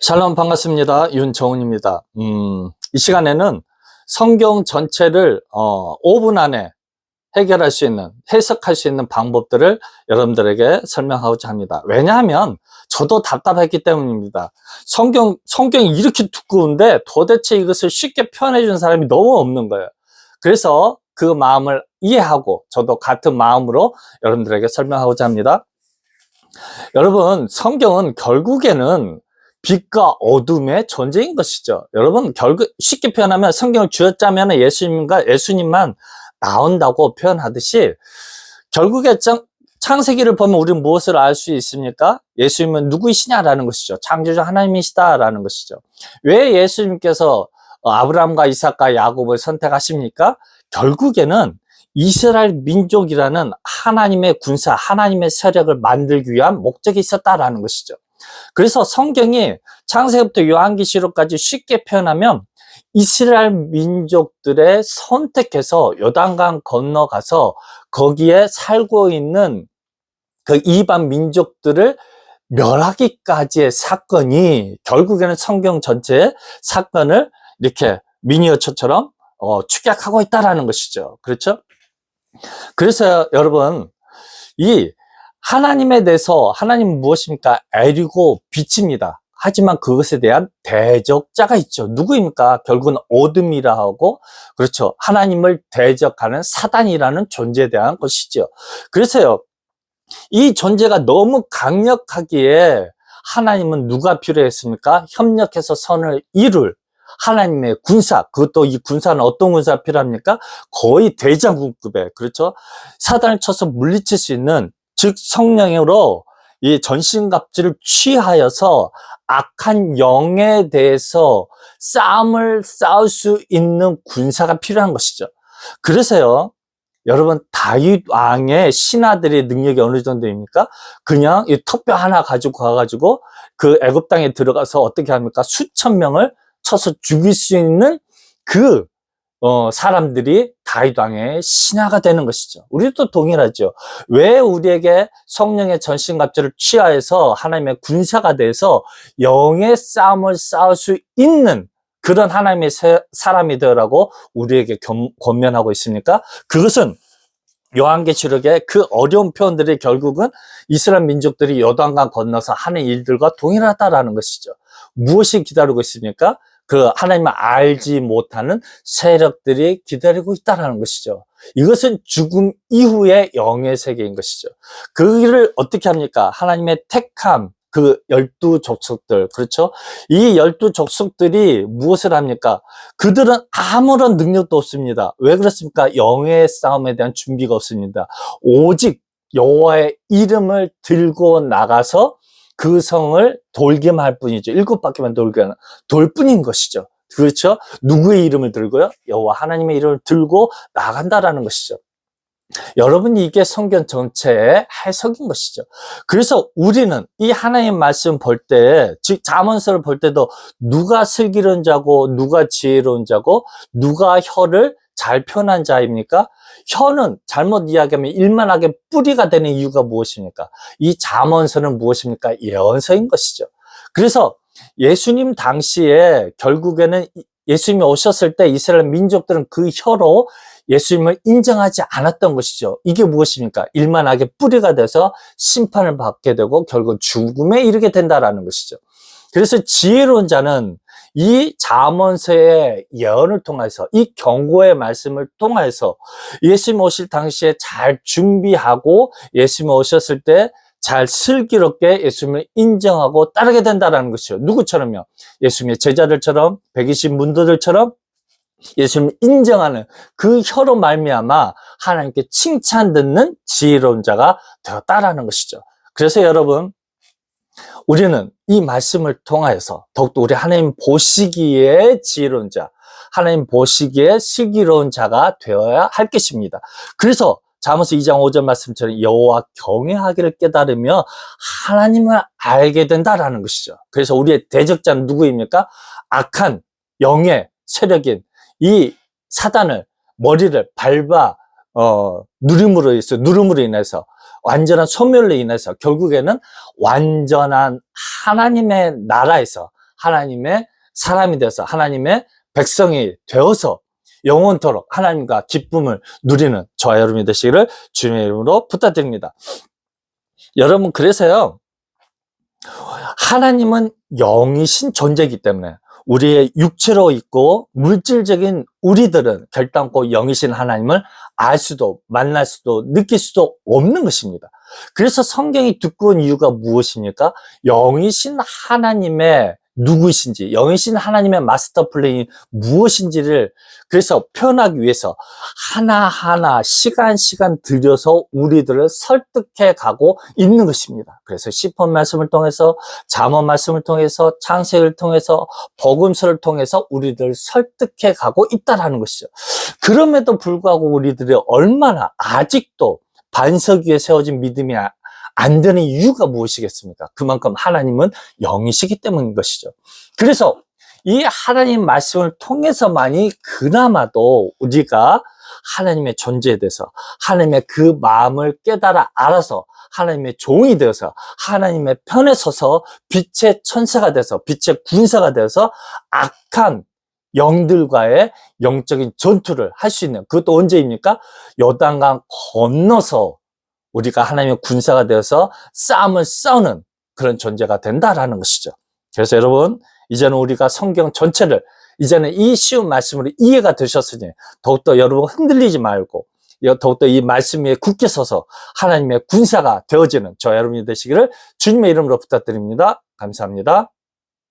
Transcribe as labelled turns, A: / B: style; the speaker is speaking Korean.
A: 샬롬 반갑습니다. 윤정훈입니다. 이 시간에는 성경 전체를 5분 안에 해결할 수 있는, 해석할 수 있는 방법들을 여러분들에게 설명하고자 합니다. 왜냐하면 저도 답답했기 때문입니다. 성경이 이렇게 두꺼운데 도대체 이것을 쉽게 표현해 주는 사람이 너무 없는 거예요. 그래서 그 마음을 이해하고 저도 같은 마음으로 여러분들에게 설명하고자 합니다. 여러분, 성경은 결국에는 빛과 어둠의 존재인 것이죠. 여러분, 쉽게 표현하면 성경을 쥐어짜면 예수님만 나온다고 표현하듯이 결국에 창세기를 보면 우리는 무엇을 알 수 있습니까? 예수님은 누구이시냐라는 것이죠. 창조주 하나님이시다라는 것이죠. 왜 예수님께서 아브라함과 이삭과 야곱을 선택하십니까? 결국에는 이스라엘 민족이라는 하나님의 군사, 하나님의 세력을 만들기 위한 목적이 있었다라는 것이죠. 그래서 성경이 창세기부터 요한계시록까지 쉽게 표현하면 이스라엘 민족들의 선택해서 요단강 건너가서 거기에 살고 있는 그 이방 민족들을 멸하기까지의 사건이 결국에는 성경 전체의 사건을 이렇게 미니어처처럼 축약하고 있다라는 것이죠. 그렇죠? 그래서 여러분, 이 하나님에 대해서 하나님은 무엇입니까? 엘이고 빛입니다. 하지만 그것에 대한 대적자가 있죠. 누구입니까? 결국은 어둠이라 하고, 그렇죠. 하나님을 대적하는 사단이라는 존재에 대한 것이죠. 그래서요, 이 존재가 너무 강력하기에 하나님은 누가 필요했습니까? 협력해서 선을 이룰 하나님의 군사, 그것도 이 군사는 어떤 군사가 필요합니까? 거의 대장군급의, 그렇죠? 사단을 쳐서 물리칠 수 있는, 즉 성령으로 이 전신갑주를 취하여서 악한 영에 대해서 싸움을 싸울 수 있는 군사가 필요한 것이죠. 그래서요, 여러분, 다윗 왕의 신하들의 능력이 어느 정도입니까? 그냥 이 턱뼈 하나 가지고 가가지고 그 애굽 땅에 들어가서 어떻게 합니까? 수천 명을 쳐서 죽일 수 있는 그 사람들이 다윗 왕의 신하가 되는 것이죠. 우리도 동일하죠. 왜 우리에게 성령의 전신갑주를 취하여서 하나님의 군사가 돼서 영의 싸움을 싸울 수 있는 그런 하나님의 사람이 되라고 우리에게 권면하고 있습니까? 그것은 요한계시록의 그 어려운 표현들이 결국은 이스라엘 민족들이 요단강 건너서 하는 일들과 동일하다라는 것이죠. 무엇이 기다리고 있습니까? 그 하나님을 알지 못하는 세력들이 기다리고 있다는 것이죠. 이것은 죽음 이후의 영의 세계인 것이죠. 그 일을 어떻게 합니까? 하나님의 택함, 그 12족속들, 그렇죠? 이 12족속들이 무엇을 합니까? 그들은 아무런 능력도 없습니다. 왜 그렇습니까? 영의 싸움에 대한 준비가 없습니다. 오직 여호와의 이름을 들고 나가서 그 성을 돌기만 할 뿐이죠. 7바퀴만 돌 뿐인 것이죠. 그렇죠? 누구의 이름을 들고요? 여호와 하나님의 이름을 들고 나간다라는 것이죠. 여러분, 이게 성경 전체의 해석인 것이죠. 그래서 우리는 이 하나님 말씀 볼 때, 즉 잠언서를 볼 때도 누가 슬기로운 자고 누가 지혜로운 자고 누가 혀를 잘 표현한 자입니까? 혀는 잘못 이야기하면 일만하게 뿌리가 되는 이유가 무엇입니까? 이 잠언서는 무엇입니까? 예언서인 것이죠. 그래서 예수님 당시에 결국에는 예수님이 오셨을 때 이스라엘 민족들은 그 혀로 예수님을 인정하지 않았던 것이죠. 이게 무엇입니까? 일만하게 뿌리가 돼서 심판을 받게 되고 결국 죽음에 이르게 된다라는 것이죠. 그래서 지혜로운 자는 이 잠언서의 예언을 통해서, 이 경고의 말씀을 통해서 예수님 오실 당시에 잘 준비하고 예수님 오셨을 때 잘 슬기롭게 예수님을 인정하고 따르게 된다는 것이죠. 누구처럼요? 예수님의 제자들처럼, 120 문도들처럼 예수님을 인정하는 그 혀로 말미암아 하나님께 칭찬 듣는 지혜로운 자가 되었다라는 것이죠. 그래서 여러분, 우리는 이 말씀을 통하여서 더욱더 우리 하나님 보시기에 지혜로운 자, 하나님 보시기에 슬기로운 자가 되어야 할 것입니다. 그래서 잠언서 2장 5절 말씀처럼 여호와 경외하기를 깨달으며 하나님을 알게 된다라는 것이죠. 그래서 우리의 대적자는 누구입니까? 악한 영의 세력인 이 사단을 머리를 밟아 누름으로 인해서 완전한 소멸로 인해서 결국에는 완전한 하나님의 나라에서 하나님의 사람이 돼서 하나님의 백성이 되어서 영원토록 하나님과 기쁨을 누리는 저와 여러분이 되시기를 주님의 이름으로 부탁드립니다. 여러분, 그래서요, 하나님은 영이신 존재이기 때문에 우리의 육체로 있고 물질적인 우리들은 결단코 영이신 하나님을 알 수도 만날 수도 느낄 수도 없는 것입니다. 그래서 성경이 두꺼운 이유가 무엇입니까? 영이신 하나님의 누구이신지, 영이신 하나님의 마스터 플랜이 무엇인지를 그래서 표현하기 위해서 하나하나 시간 들여서 우리들을 설득해 가고 있는 것입니다. 그래서 시편 말씀을 통해서, 잠언 말씀을 통해서, 창세기를 통해서, 복음서를 통해서 우리들을 설득해 가고 있다라는 것이죠. 그럼에도 불구하고 우리들이 얼마나 아직도 반석 위에 세워진 믿음이 안 되는 이유가 무엇이겠습니까? 그만큼 하나님은 영이시기 때문인 것이죠. 그래서 이 하나님 말씀을 통해서만이 그나마도 우리가 하나님의 존재에 대해서 하나님의 그 마음을 깨달아 알아서 하나님의 종이 되어서 하나님의 편에 서서 빛의 천사가 돼서 빛의 군사가 되어서 악한 영들과의 영적인 전투를 할 수 있는, 그것도 언제입니까? 요단강 건너서 우리가 하나님의 군사가 되어서 싸움을 싸우는 그런 존재가 된다라는 것이죠. 그래서 여러분, 이제는 우리가 성경 전체를 이제는 이 쉬운 말씀으로 이해가 되셨으니 더욱더 여러분 흔들리지 말고 더욱더 이 말씀 위에 굳게 서서 하나님의 군사가 되어지는 저와 여러분이 되시기를 주님의 이름으로 부탁드립니다. 감사합니다.